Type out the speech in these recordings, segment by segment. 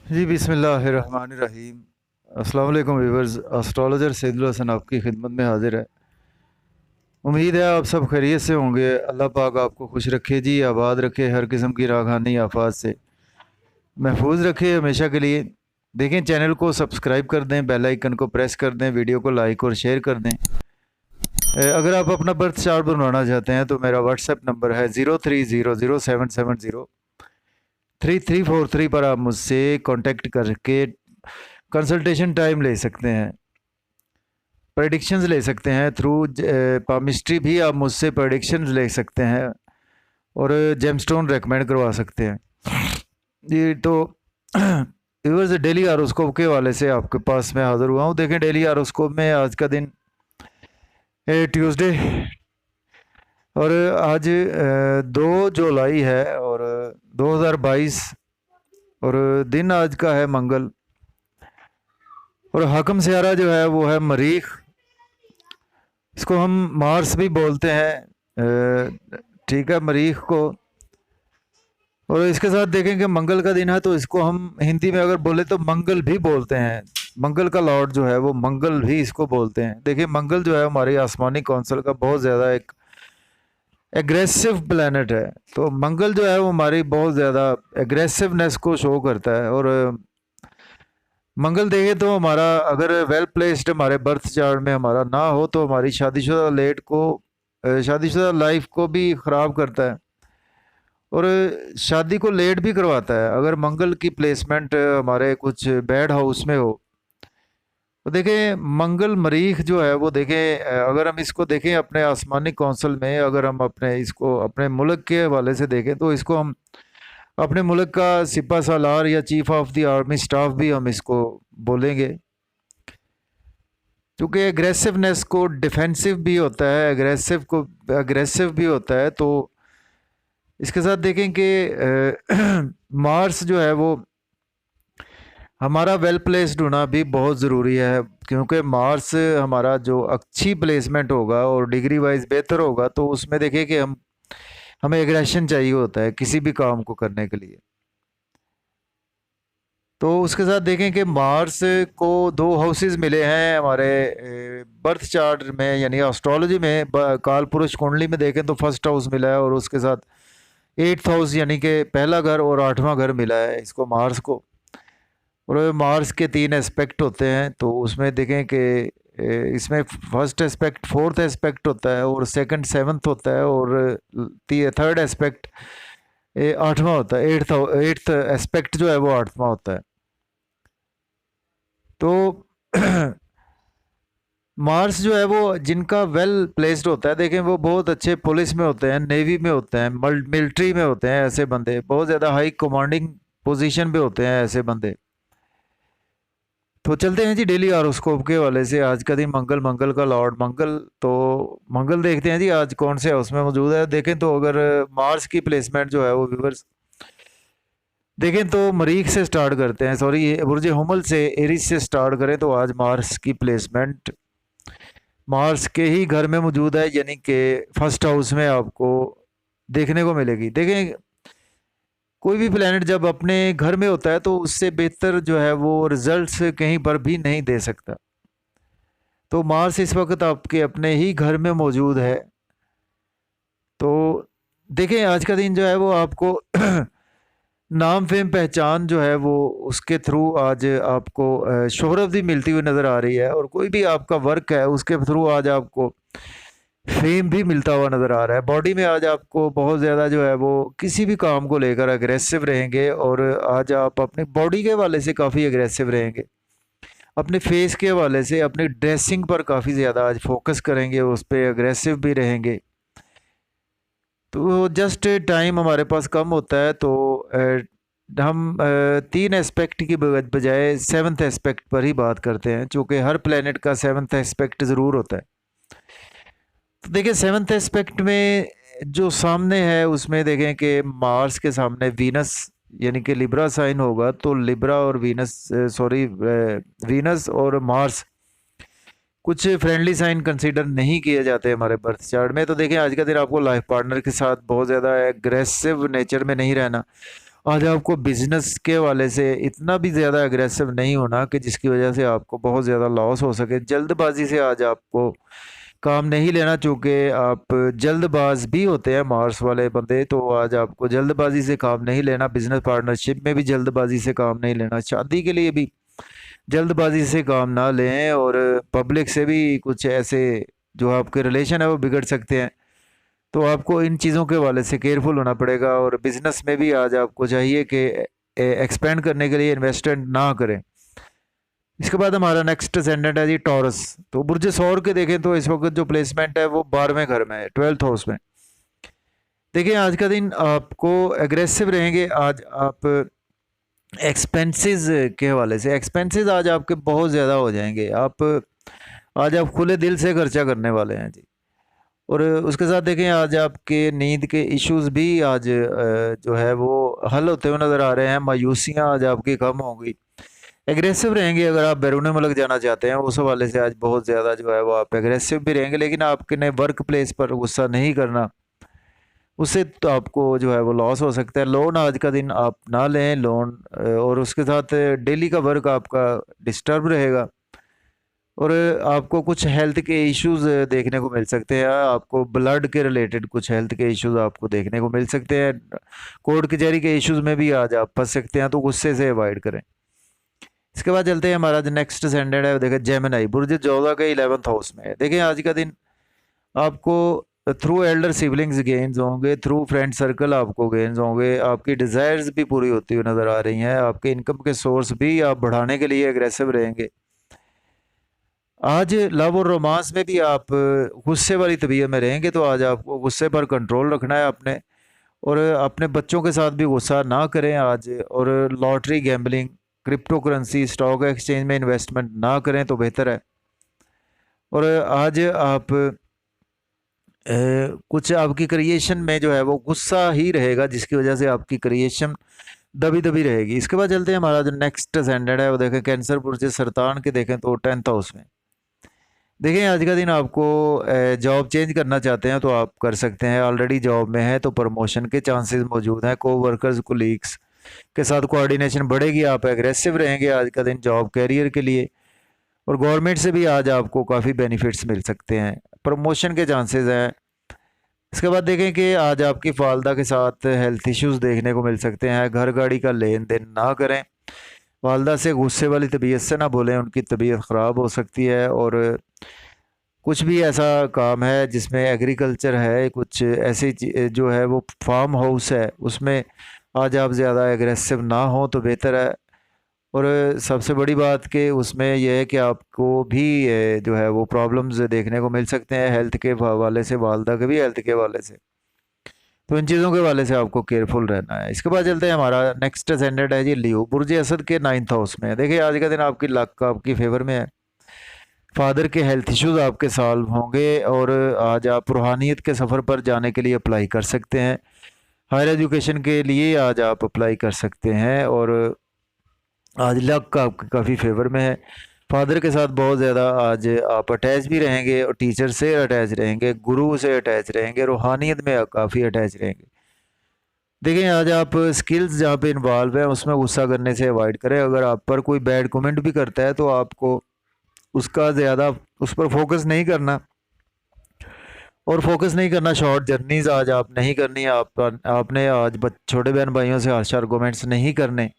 जी बिस्मिल्लाहिर्रहमानिर्रहीम। अस्सलाम वालेकुम व्यूवर्स। एस्ट्रोलॉजर सैदुल हसन आपकी खिदमत में हाजिर है। उम्मीद है आप सब खैरियत से होंगे। अल्लाह पाक आपको खुश रखे जी, आबाद रखे, हर किस्म की रागहानी आफात से महफूज रखे हमेशा के लिए। देखें, चैनल को सब्सक्राइब कर दें, बेल आइकन को प्रेस कर दें, वीडियो को लाइक और शेयर कर दें। अगर आप अपना बर्थ चार्ट बनवाना चाहते हैं तो मेरा व्हाट्सएप नंबर है 0300770343 पर आप मुझसे कांटेक्ट करके कंसल्टेशन टाइम ले सकते हैं, प्रेडिक्शंस ले सकते हैं। थ्रू पामिस्ट्री भी आप मुझसे प्रेडिक्शंस ले सकते हैं और जेमस्टोन रेकमेंड करवा सकते हैं। जी तो व्यूअर्स, डेली आरोस्कोप के हवाले से आपके पास मैं हाज़िर हुआ हूँ। देखें, डेली आरोस्कोप में आज का दिन ट्यूसडे और आज 2 जुलाई है और 2022 और दिन आज का है मंगल और हकम सियारा जो है वो है मरीख। इसको हम मार्स भी बोलते हैं, ठीक है, मरीख को। और इसके साथ देखें कि मंगल का दिन है तो इसको हम हिंदी में अगर बोले तो मंगल भी बोलते हैं। मंगल का लॉर्ड जो है वो मंगल भी इसको बोलते हैं। देखिए, मंगल जो है हमारी आसमानी कौंसल का बहुत ज़्यादा एक एग्रेसिव प्लैनेट है। तो मंगल जो है वो हमारी बहुत ज़्यादा एग्रेसिवनेस को शो करता है। और मंगल देखें तो हमारा अगर वेल प्लेस्ड हमारे बर्थ चार्ट में हमारा ना हो तो हमारी शादीशुदा लाइफ को भी ख़राब करता है और शादी को लेट भी करवाता है। अगर मंगल की प्लेसमेंट हमारे कुछ बैड हाउस में हो तो देखें, मंगल मरीख जो है वो देखें, अगर हम इसको देखें अपने आसमानी कौंसल में, अगर हम अपने इसको अपने मुल्क के हवाले से देखें तो इसको हम अपने मुल्क का सिपा सालार या chief of the army staff भी हम इसको बोलेंगे, क्योंकि एग्रेसिवनेस को डिफेंसिव भी होता है, एग्रेसिव भी होता है। तो इसके साथ देखें कि मार्स जो है वो हमारा वेल प्लेस्ड होना भी बहुत ज़रूरी है, क्योंकि मार्स हमारा जो अच्छी प्लेसमेंट होगा और डिग्री वाइज बेहतर होगा तो उसमें देखिए कि हमें एग्रेशन चाहिए होता है किसी भी काम को करने के लिए। तो उसके साथ देखें कि मार्स को 2 हाउसेस मिले हैं हमारे बर्थ चार्ट में, यानी एस्ट्रोलॉजी में काल पुरुष कुंडली में देखें तो फर्स्ट हाउस मिला है और उसके साथ 8th हाउस यानी कि पहला घर और 8वां घर मिला है इसको मार्स को। और मार्स के 3 एस्पेक्ट होते हैं तो उसमें देखें कि इसमें फर्स्ट एस्पेक्ट 4th एस्पेक्ट होता है और सेकंड 7th होता है और थर्ड एस्पेक्ट 8वां होता है। एट्थ एस्पेक्ट जो है वो 8वां होता है। तो मार्स जो है वो जिनका वेल प्लेस्ड होता है, देखें वो बहुत अच्छे पुलिस में होते हैं, नेवी में होते हैं, मिलिट्री में होते हैं। ऐसे बंदे बहुत ज़्यादा हाई कमांडिंग पोजीशन पे होते हैं ऐसे बंदे। तो चलते हैं जी डेली हॉरोस्कोप के हवाले से। आज का दिन मंगल का लॉर्ड मंगल। तो मंगल देखते हैं जी आज कौन से हाउस में मौजूद है। देखें तो अगर मार्स की प्लेसमेंट जो है वो व्यूवर्स देखें तो मरीख से स्टार्ट करते हैं, सॉरी बुर्ज हुमल से एरिस से स्टार्ट करें तो आज मार्स की प्लेसमेंट मार्स के ही घर में मौजूद है, यानी कि फर्स्ट हाउस में आपको देखने को मिलेगी। देखें, कोई भी प्लेनेट जब अपने घर में होता है तो उससे बेहतर जो है वो रिजल्ट्स कहीं पर भी नहीं दे सकता। तो मार्स इस वक्त आपके अपने ही घर में मौजूद है। तो देखें, आज का दिन जो है वो आपको नाम फेम पहचान जो है वो उसके थ्रू आज आपको शोहरत भी मिलती हुई नज़र आ रही है और कोई भी आपका वर्क है उसके थ्रू आज आपको फेम भी मिलता हुआ नज़र आ रहा है। बॉडी में आज आपको बहुत ज़्यादा जो है वो किसी भी काम को लेकर अग्रेसिव रहेंगे और आज आप अपनी बॉडी के हवाले से काफ़ी अग्रेसिव रहेंगे। अपने फेस के हवाले से अपनी ड्रेसिंग पर काफ़ी ज़्यादा आज फोकस करेंगे, उस पर अग्रेसिव भी रहेंगे। तो जस्ट टाइम हमारे पास कम होता है तो हम 3 एस्पेक्ट की बजाय 7th एस्पेक्ट पर ही बात करते हैं, चूँकि हर प्लेनेट का 7th एस्पेक्ट ज़रूर होता है। तो देखिए, 7th एस्पेक्ट में जो सामने है उसमें देखें कि मार्स के सामने वीनस यानी कि लिब्रा साइन होगा। तो लिब्रा और वीनस और मार्स कुछ फ्रेंडली साइन कंसीडर नहीं किए जाते हमारे बर्थ चार्ट में। तो देखें, आज का दिन आपको लाइफ पार्टनर के साथ बहुत ज़्यादा एग्रेसिव नेचर में नहीं रहना आज आपको बिजनेस के वाले से इतना भी ज़्यादा एग्रेसिव नहीं होना कि जिसकी वजह से आपको बहुत ज़्यादा लॉस हो सके। जल्दबाजी से आज आपको काम नहीं लेना, चूँकि आप जल्दबाज भी होते हैं मार्स वाले बंदे, तो आज आपको जल्दबाजी से काम नहीं लेना। बिजनेस पार्टनरशिप में भी जल्दबाजी से काम नहीं लेना, शादी के लिए भी जल्दबाजी से काम ना लें, और पब्लिक से भी कुछ ऐसे जो आपके रिलेशन है वो बिगड़ सकते हैं। तो आपको इन चीज़ों के हवाले से केयरफुल होना पड़ेगा। और बिजनेस में भी आज आपको चाहिए कि एक्सपेंड करने के लिए इन्वेस्टमेंट ना करें। इसके बाद हमारा नेक्स्ट असेंडेंट है जी टॉरस। तो बुर्ज सौर के देखें तो इस वक्त जो प्लेसमेंट है वो 12वें घर में है, 12th हाउस में। देखिए आज का दिन आपको एग्रेसिव रहेंगे। आज आप एक्सपेंसेस के हवाले से, एक्सपेंसेस आज आपके बहुत ज़्यादा हो जाएंगे। आज आप खुले दिल से खर्चा करने वाले हैं जी। और उसके साथ देखें आज आपके नींद के इश्यूज भी आज जो है वो हल होते हुए नज़र आ रहे हैं। मायूसियाँ आज आपकी कम होंगी। एग्रेसिव रहेंगे अगर आप बैरून मुल्क जाना चाहते हैं, उस हवाले से आज बहुत ज़्यादा जो है वो आप एग्रेसिव भी रहेंगे, लेकिन आपने वर्क प्लेस पर गुस्सा नहीं करना, उससे तो आपको जो है वो लॉस हो सकता है। लोन आज का दिन आप ना लें, लोन। और उसके साथ डेली का वर्क आपका डिस्टर्ब रहेगा, और आपको कुछ हेल्थ के इश्यूज देखने को मिल सकते हैं। आपको ब्लड के रिलेटेड कुछ हेल्थ के इश्यूज आपको देखने को मिल सकते हैं। कोर्ट कचहरी के इश्यूज में भी आज आप फंस सकते हैं, तो गुस्से से अवॉइड करें। इसके बाद चलते हैं, हमारा जो नेक्स्ट असेंडेंट है देखिए जेमिनी, बुर्ज जोधा के 11th हाउस में है। देखिए आज का दिन आपको थ्रू एल्डर सिबलिंग्स गेन्स होंगे, थ्रू फ्रेंड सर्कल आपको गेन्स होंगे, आपकी डिज़ायर्स भी पूरी होती हुई नज़र आ रही हैं, आपके इनकम के सोर्स भी आप बढ़ाने के लिए एग्रेसिव रहेंगे। आज लव और रोमांस में भी आप गुस्से वाली तबीयत में रहेंगे, तो आज आपको गुस्से पर कंट्रोल रखना है अपने, और अपने बच्चों के साथ भी गुस्सा ना करें आज। और lottery, gambling, crypto currency, stock exchange में इन्वेस्टमेंट ना करें तो बेहतर है। और आज आप कुछ आपकी क्रिएशन में जो है वो गुस्सा ही रहेगा, जिसकी वजह से आपकी क्रिएशन दबी दबी रहेगी। इसके बाद चलते हैं, हमारा जो नेक्स्ट असेंडेंट है वो देखें कैंसर, बुर्ज सरतान के देखें तो 10th हाउस में। देखें आज का दिन आपको जॉब चेंज करना चाहते हैं तो आप कर सकते हैं। ऑलरेडी जॉब में है तो प्रमोशन के चांसेस मौजूद हैं। को वर्कर्स, कोलीग्स के साथ कोऑर्डिनेशन बढ़ेगी। आप एग्रेसिव रहेंगे आज का दिन जॉब कैरियर के लिए, और गवर्नमेंट से भी आज आपको काफ़ी बेनिफिट्स मिल सकते हैं, प्रमोशन के चांसेस हैं। इसके बाद देखें कि आज आपकी फालदा के साथ हेल्थ इश्यूज देखने को मिल सकते हैं। घर गाड़ी का लेन देन ना करें। वालदा से गुस्से वाली तबीयत से ना बोलें, उनकी तबीयत ख़राब हो सकती है। और कुछ भी ऐसा काम है जिसमें एग्रीकल्चर है, कुछ ऐसी जो है वो फार्म हाउस है, उसमें आज आप ज़्यादा एग्रेसिव ना हो तो बेहतर है। और सबसे बड़ी बात कि उसमें यह है कि आपको भी जो है वो प्रॉब्लम्स देखने को मिल सकते हैं हेल्थ के हवाले से, वालदा के भी हेल्थ के हवाले से। तो इन चीज़ों के हवाले से आपको केयरफुल रहना है। इसके बाद चलते हैं, हमारा नेक्स्ट असेंडेंट है जी लियो, बुर्ज असद के 9th हाउस में है। देखिए आज का दिन आपकी लक आपकी फेवर में है। फादर के हेल्थ इश्यूज आपके सॉल्व होंगे, और आज आप रूहानियत के सफ़र पर जाने के लिए अप्लाई कर सकते हैं। हायर एजुकेशन के लिए आज आप अप्लाई कर सकते हैं, और आज लक आपके काफ़ी फेवर में है। फादर के साथ बहुत ज़्यादा आज आप अटैच भी रहेंगे, और टीचर से अटैच रहेंगे, गुरु से अटैच रहेंगे, रूहानियत में काफ़ी अटैच रहेंगे। देखिए आज आप स्किल्स जहाँ पे इन्वॉल्व है उसमें गुस्सा करने से अवॉइड करें। अगर आप पर कोई बैड कमेंट भी करता है तो आपको उसका ज़्यादा उस पर फोकस नहीं करना, और फोकस नहीं करना। शॉर्ट जर्नीज आज आप नहीं करनी। आपने आज छोटे बहन भाइयों से हार्श आर्गूमेंट्स नहीं करने,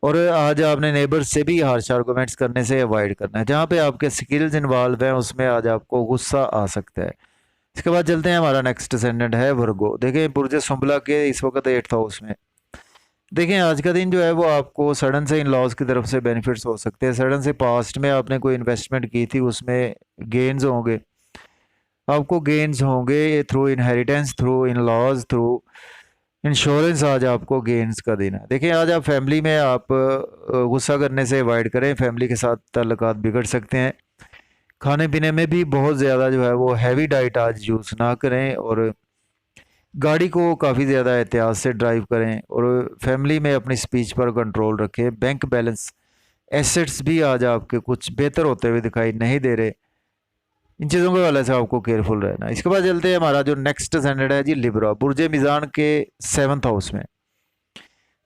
और आज आपने नेबर्स से भी हार्श आर्गूमेंट्स करने से अवॉइड करना है। जहाँ पे आपके स्किल्स इन्वॉल्व हैं उसमें आज आपको गुस्सा आ सकता है। इसके बाद चलते हैं, हमारा नेक्स्ट असेंडेंट है वर्गो। देखें बुर्ज सुंबला के इस वक्त 8th हाउस में। देखें आज का दिन जो है वो आपको सडन से इन लॉज की तरफ से बेनिफिट्स हो सकते हैं। सडन से पास्ट में आपने कोई इन्वेस्टमेंट की थी उसमें गेन्स होंगे, आपको गेन्स होंगे through inheritance, through in laws, through insurance. आज आपको गेन्स का दिन है। देखिए आज आप फैमिली में आप गुस्सा करने से अवॉइड करें, फैमिली के साथ ताल्लुकात बिगड़ सकते हैं। खाने पीने में भी बहुत ज़्यादा जो है वो हैवी डाइट आज यूज़ ना करें, और गाड़ी को काफ़ी ज़्यादा एहतियात से ड्राइव करें, और फैमिली में अपनी स्पीच पर कंट्रोल रखें। बैंक बैलेंस, एसेट्स भी आज आपके कुछ बेहतर होते हुए दिखाई नहीं दे रहे। इन चीज़ों के हवाले से आपको केयरफुल रहना है। इसके बाद चलते हैं, हमारा जो नेक्स्ट असेंडेंट है जी लिब्रा, बुर्ज मीज़ान के 7th हाउस में।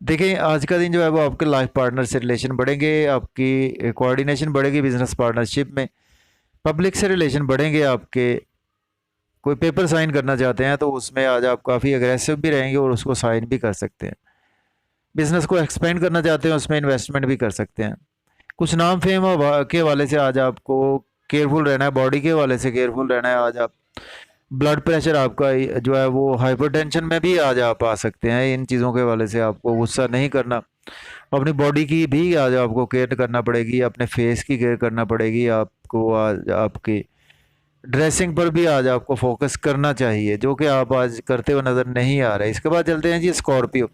देखिए आज का दिन जो है वो आपके लाइफ पार्टनर से रिलेशन बढ़ेंगे, आपकी कोऑर्डिनेशन बढ़ेगी बिजनेस पार्टनरशिप में, पब्लिक से रिलेशन बढ़ेंगे आपके। कोई पेपर साइन करना चाहते हैं तो उसमें आज आप काफ़ी अग्रेसिव भी रहेंगे और उसको साइन भी कर सकते हैं। बिजनेस को एक्सपेंड करना चाहते हैं, उसमें इन्वेस्टमेंट भी कर सकते हैं। कुछ नाम फेम के हवाले से आज आपको केयरफुल रहना है, बॉडी के हवाले से केयरफुल रहना है। आज आप ब्लड प्रेशर आपका जो है वो हाइपरटेंशन में भी आज आप आ सकते हैं। इन चीज़ों के हवाले से आपको गुस्सा नहीं करना। अपनी बॉडी की भी आज आपको केयर करना पड़ेगी, अपने फेस की केयर करना पड़ेगी आपको। आज आपकी ड्रेसिंग पर भी आज आपको फोकस करना चाहिए, जो कि आप आज करते हुए नज़र नहीं आ रहे। इसके बाद चलते हैं जी स्कॉर्पियो।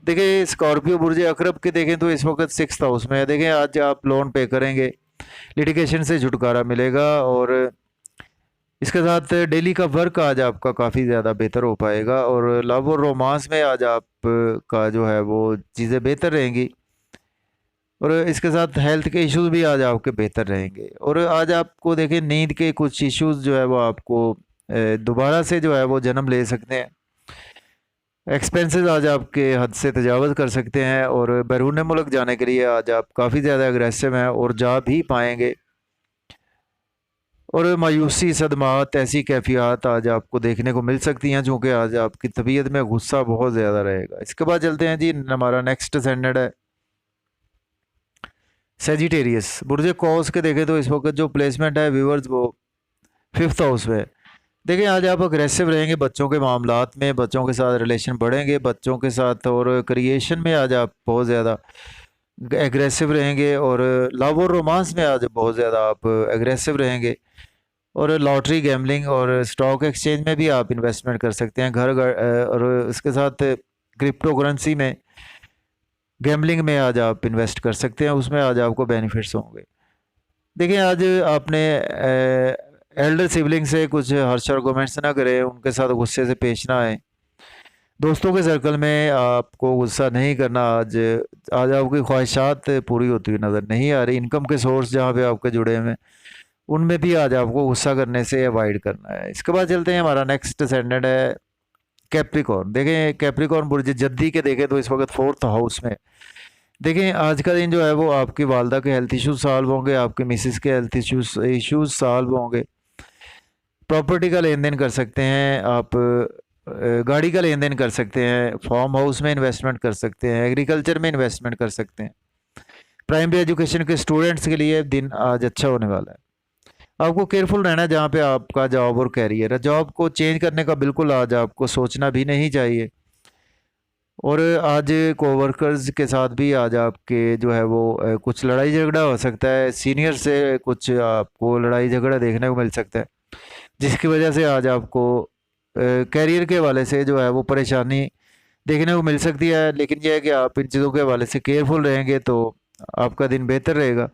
देखिए स्कॉर्पियो बुर्ज अकरब के देखें तो इस वक्त 6th हाउस में है। देखें आज आप लोन पे करेंगे, लिटिगेशन से छुटकारा मिलेगा और इसके साथ डेली का वर्क आज आपका काफ़ी ज़्यादा बेहतर हो पाएगा और लव और रोमांस में आज आप का जो है वो चीज़ें बेहतर रहेंगी। और इसके साथ हेल्थ के इश्यूज भी आज आपके बेहतर रहेंगे। और आज आपको देखें नींद के कुछ इश्यूज जो है वो आपको दोबारा से जो है वो जन्म ले सकते हैं। एक्सपेंसेस आज आपके हद से तजावज़ कर सकते हैं और बैरून मुल्क जाने के लिए आज आप काफ़ी ज़्यादा अग्रेसिव हैं और जा भी पाएंगे। और मायूसी, सदमात, ऐसी कैफियत आज आपको देखने को मिल सकती हैं, चूँकि आज आपकी तबीयत में गुस्सा बहुत ज़्यादा रहेगा। इसके बाद चलते हैं जी, हमारा नेक्स्ट असेंडेंट है सेजिटेरियस। बुर्ज कौस के देखें तो इस वक्त जो प्लेसमेंट है व्यूअर्स वो 5th हाउस में है। देखिए आज आप अग्रेसिव रहेंगे बच्चों के मामलात में, बच्चों के साथ रिलेशन बढ़ेंगे बच्चों के साथ, और क्रिएशन में आज आप बहुत ज़्यादा एग्रेसिव रहेंगे और लव और रोमांस में आज बहुत ज़्यादा आप एग्रेसिव रहेंगे। और लॉटरी, गैम्बलिंग और स्टॉक एक्सचेंज में भी आप इन्वेस्टमेंट कर सकते हैं। और इसके साथ क्रिप्टो करेंसी में, गैम्बलिंग में आज आप इन्वेस्ट कर सकते हैं, उसमें आज आपको बेनिफिट्स होंगे। देखिए आज आपने एल्डर सिबलिंग से कुछ हर्ष आर्गूमेंट्स ना करें, उनके साथ गुस्से से पेश ना आए। दोस्तों के सर्कल में आपको गुस्सा नहीं करना। आज आज आपकी ख्वाहिशात पूरी होती हुई नज़र नहीं आ रही। इनकम के सोर्स जहाँ पे आपके जुड़े हुए हैं उनमें भी आज आपको गुस्सा करने से अवॉइड करना है। इसके बाद चलते हैं, हमारा नेक्स्ट असेंडेंट है कैप्रिकॉर्न। देखें कैप्रिकॉर्न बुर्ज जद्दी के देखें तो इस वक्त 4th हाउस में। देखें आज का दिन जो है वो आपकी वालदा के हेल्थ इश्यूज सॉल्व होंगे, आपके मिसिस के हेल्थ इश्यूज सॉल्व होंगे। प्रॉपर्टी का लेन देन कर सकते हैं आप, गाड़ी का लेन देन कर सकते हैं, फार्म हाउस में इन्वेस्टमेंट कर सकते हैं, एग्रीकल्चर में इन्वेस्टमेंट कर सकते हैं। प्राइमरी एजुकेशन के स्टूडेंट्स के लिए दिन आज अच्छा होने वाला है। आपको केयरफुल रहना है जहाँ पे आपका जॉब और कैरियर है। जॉब को चेंज करने का बिल्कुल आज आपको सोचना भी नहीं चाहिए। और आज कोवर्कर्स के साथ भी आज आपके जो है वो कुछ लड़ाई झगड़ा हो सकता है। सीनियर से कुछ आपको लड़ाई झगड़ा देखने को मिल सकता है, जिसकी वजह से आज आपको कैरियर के हवाले से जो है वो परेशानी देखने को मिल सकती है। लेकिन यह है कि आप इन चीज़ों के हवाले से केयरफुल रहेंगे तो आपका दिन बेहतर रहेगा।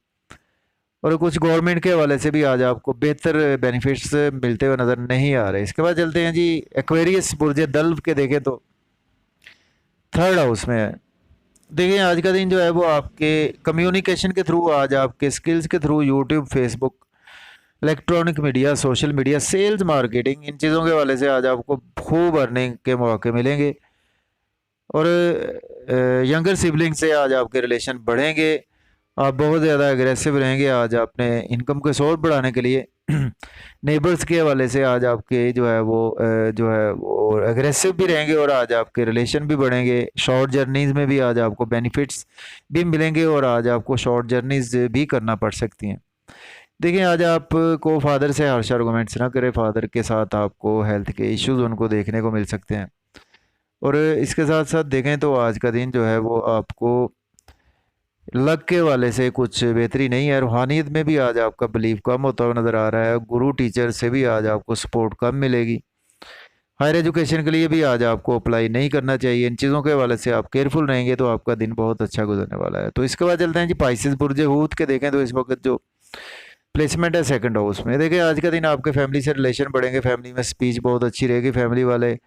और कुछ गवर्नमेंट के हवाले से भी आज आपको बेहतर बेनिफिट्स मिलते हुए नज़र नहीं आ रहे। इसके बाद चलते हैं जी एक्वेरियस बुर्ज दल्व के देखें तो 3rd हाउस में है। देखिए आज का दिन जो है वो आपके कम्युनिकेशन के थ्रू, आज आपके स्किल्स के through, YouTube, Facebook, electronic media, social media, sales, marketing, इन चीज़ों के हवाले से आज आपको खूब अर्निंग के मौके मिलेंगे। और यंगर सिबलिंग से आज आपके रिलेशन बढ़ेंगे, आप बहुत ज़्यादा एग्रेसिव रहेंगे। आज आपने इनकम के सोर्स बढ़ाने के लिए नेबर्स के हवाले से आज आपके जो है वो एग्रेसिव भी रहेंगे और आज आपके रिलेशन भी बढ़ेंगे। शॉर्ट जर्नीज़ में भी आज आपको बेनिफिट्स भी मिलेंगे और आज आपको शॉर्ट जर्नीज़ भी करना पड़ सकती हैं। देखिए आज आपको फादर से हार्श आर्गूमेंट्स ना करें, फादर के साथ आपको हेल्थ के इश्यूज उनको देखने को मिल सकते हैं। और इसके साथ साथ देखें तो आज का दिन जो है वो आपको लक के वाले से कुछ बेहतरी नहीं है। रूहानियत में भी आज आपका बिलीव कम होता हुआ नज़र आ रहा है। गुरु टीचर से भी आज आपको सपोर्ट कम मिलेगी। हायर एजुकेशन के लिए भी आज आपको अप्लाई नहीं करना चाहिए। इन चीज़ों के हवाले से आप केयरफुल रहेंगे तो आपका दिन बहुत अच्छा गुजरने वाला है। तो इसके बाद चलते हैं जी पाइसेस बुर्ज हूत के देखें तो इस वक्त जो प्लेसमेंट है 2nd हाउस में। देखिए आज का दिन आपके फैमिली से रिलेशन बढ़ेंगे, फैमिली में स्पीच बहुत अच्छी रहेगी, फैमिली वाले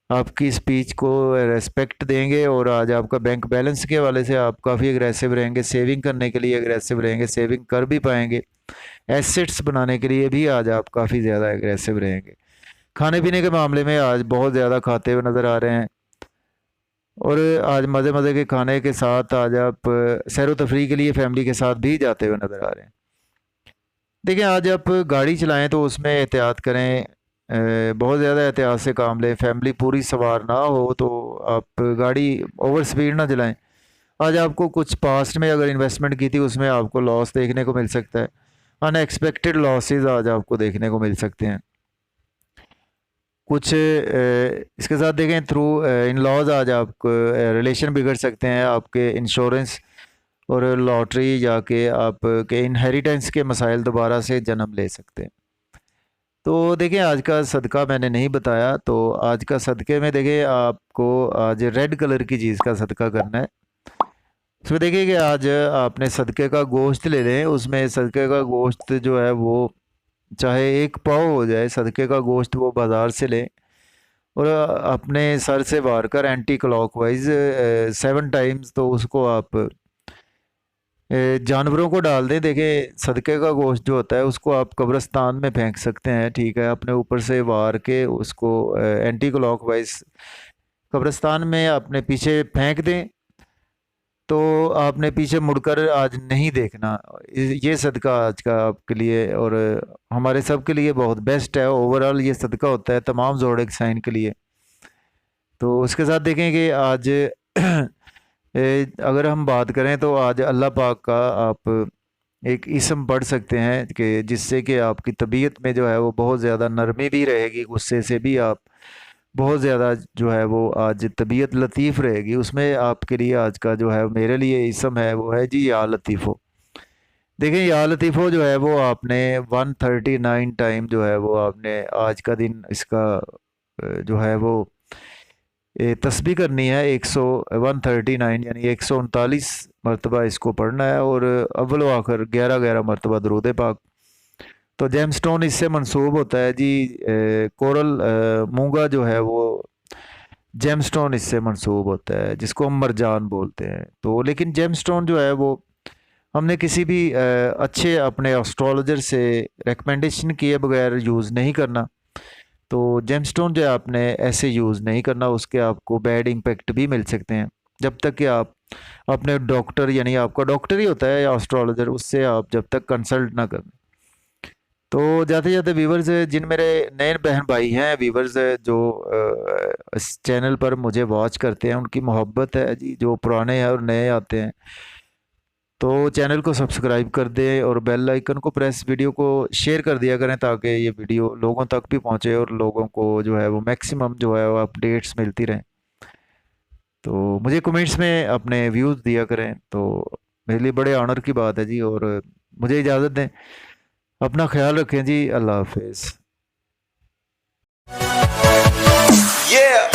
आपकी स्पीच को रेस्पेक्ट देंगे। और आज आपका बैंक बैलेंस के हवाले से आप काफ़ी एग्रेसिव रहेंगे, सेविंग करने के लिए एग्रेसिव रहेंगे, सेविंग कर भी पाएंगे। एसेट्स बनाने के लिए भी आज आप काफ़ी ज़्यादा एग्रेसिव रहेंगे। खाने पीने के मामले में आज बहुत ज़्यादा खाते हुए नज़र आ रहे हैं। और आज मज़े मज़े के खाने के साथ आज आप सैर व तफरीह के लिए फैमिली के साथ भी जाते हुए नज़र आ रहे हैं। देखिए, आज आप गाड़ी चलाएं तो उसमें एहतियात करें, बहुत ज़्यादा एहतियात से काम लें। फैमिली पूरी सवार ना हो तो आप गाड़ी ओवर स्पीड ना चलाएं। आज आपको कुछ पास्ट में अगर इन्वेस्टमेंट की थी उसमें आपको लॉस देखने को मिल सकता है। अनएक्सपेक्टेड लॉसेस आज आपको देखने को मिल सकते हैं। कुछ इसके साथ देखें थ्रू इन लॉज आज आपको रिलेशन बिगड़ सकते हैं। आपके इंश्योरेंस और लॉटरी जाके आपके इनहेरिटेंस के मसाइल दोबारा से जन्म ले सकते हैं। तो देखिए, आज का सदका मैंने नहीं बताया, तो आज का सदक़े में देखिए आपको आज रेड कलर की चीज़ का सदका करना है। उसमें देखिए कि आज आपने सदक़े का गोश्त ले लें, उसमें सदक़े का गोश्त जो है वो चाहे 1 पाव हो जाए, सदक़े का गोश्त वो बाज़ार से लें और अपने सर से वार कर एंटी क्लॉकवाइज 7 टाइम्स तो उसको आप जानवरों को डाल दें। देखिए, सदक़े का गोश्त जो होता है उसको आप कब्रिस्तान में फेंक सकते हैं, ठीक है, अपने ऊपर से वार के उसको एंटी क्लॉकवाइज कब्रिस्तान में अपने पीछे फेंक दें। तो आपने पीछे मुड़कर आज नहीं देखना। ये सदका आज का आपके लिए और हमारे सब के लिए बहुत बेस्ट है। ओवरऑल ये सदका होता है तमाम ज़ोडिएक साइन के लिए। तो उसके साथ देखें कि आज अगर हम बात करें तो आज अल्लाह पाक का आप एक इसम पढ़ सकते हैं कि जिससे कि आपकी तबीयत में जो है वो बहुत ज़्यादा नरमी भी रहेगी, गुस्से से भी आप बहुत ज़्यादा जो है वो आज तबीयत लतीफ़ रहेगी। उसमें आपके लिए आज का जो है मेरे लिए इसम है वो है जी या लतीफ़ो। देखिए, या लतीफ़ो जो है वो आपने 139 टाइम जो है वो आपने आज का दिन इसका जो है वो तस्बीह करनी है। 139 यानी 139 मरतबा इसको पढ़ना है और अव्वल व आखिर 11-11 मरतबा दरूद पाक। तो जेमस्टोन इससे मंसूब होता है जी। कोरल मूंगा जो है वो जेमस्टोन इससे मंसूब होता है, जिसको हम मरजान बोलते हैं। तो लेकिन जेमस्टोन जो है वो हमने किसी भी अच्छे अपने एस्ट्रोलॉजर से रिकमेंडेशन किए बगैर यूज़ नहीं करना। तो जेमस्टोन जो है आपने ऐसे यूज़ नहीं करना, उसके आपको बैड इम्पेक्ट भी मिल सकते हैं जब तक कि आप अपने डॉक्टर, यानी आपका डॉक्टर ही होता है या एस्ट्रोलॉजर, उससे आप जब तक कंसल्ट ना करें। तो जाते जाते व्यूवर्स, जिन मेरे नए बहन भाई हैं व्यूवर्स जो इस चैनल पर मुझे वॉच करते हैं, उनकी मोहब्बत है जी, जो पुराने हैं और नए आते हैं, तो चैनल को सब्सक्राइब कर दें और बेल आइकन को प्रेस, वीडियो को शेयर कर दिया करें ताकि ये वीडियो लोगों तक भी पहुंचे और लोगों को जो है वो मैक्सिमम जो है वो अपडेट्स मिलती रहें। तो मुझे कमेंट्स में अपने व्यूज़ दिया करें, तो मेरे लिए बड़े ऑनर की बात है जी। और मुझे इजाज़त दें, अपना ख्याल रखें जी। अल्लाह हाफिज़। Yeah.